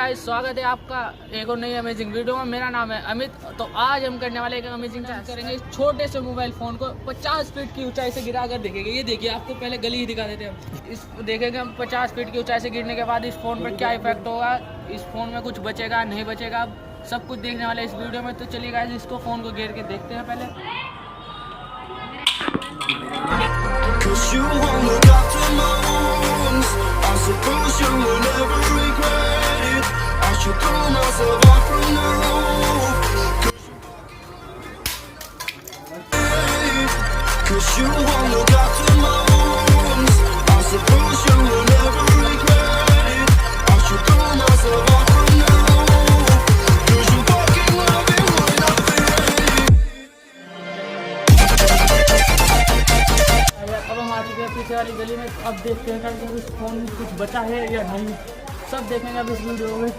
Guys, स्वागत है आपका एक और नई अमेजिंग वीडियो में। मेरा नाम है अमित। तो आज हम करने वाले एक अमेजिंग चीज करेंगे। इस छोटे से मोबाइल फोन को 50 फीट की ऊंचाई से गिरा कर देखेंगे। ये देखिए, आपको पहले गली ही दिखा देते हैं। इस देखेंगे हम 50 फीट की ऊंचाई से गिरने के बाद इस फोन पर क्या इफेक्ट होगा, इस फोन में कुछ बचेगा नहीं बचेगा, सब कुछ देखने वाले इस वीडियो में। तो चलिए गाइस, इसको फोन को गिर के देखते हैं पहले। You won't look after my wounds. I suppose you will never regret it. I should throw myself off from the roof. 'Cause you won't look after my wounds. I suppose you will never regret it. I should throw myself off from the roof. 'Cause you fucking love it when I feel it. अब हम आ चुके हैं पीछे वाली गली में। अब देखते हैं कि इस फोन में कुछ बचा है या नहीं, सब देखेंगे अब इस वीडियो में।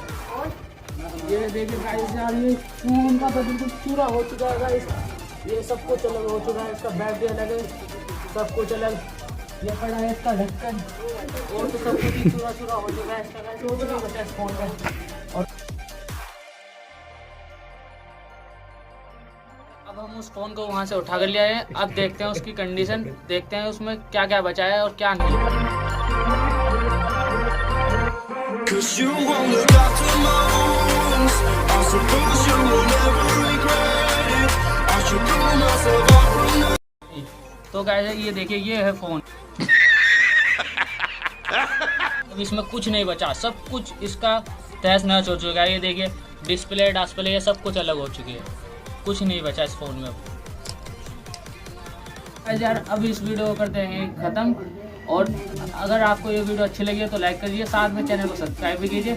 ये देखिए गाइस, यार ये फोन का तो बिल्कुल चूरा हो चुका है गाइस। ये सब कुछ अलग हो चुका है, इसका बैटरी अलग है, सब कुछ अलग। ये पड़ा है इसका ढक्कन, और तो सब कुछ चूरा चूरा हो चुका है इसका गाइस। कुछ नहीं बचा इस फोन का। और अब हम उस फ़ोन को वहाँ से उठा कर ले आए हैं। अब देखते हैं उसकी कंडीशन, देखते हैं उसमें क्या क्या बचा है और क्या नहीं। 'Cause you won't look after my wounds. I suppose you will never regret it. I should throw myself off from the. तो गाइस, ये देखिए, ये है फ़ोन। अब इसमें कुछ नहीं बचा, सब कुछ इसका तहस नहस हो चुका है। ये देखिए, डिस्प्ले ये सब कुछ अलग हो चुकी है, कुछ नहीं बचा इस फोन में। यार, अब इस वीडियो को करते हैं ख़त्म। और अगर आपको ये वीडियो अच्छी लगी है तो लाइक करिए, साथ में चैनल को सब्सक्राइब भी कीजिए।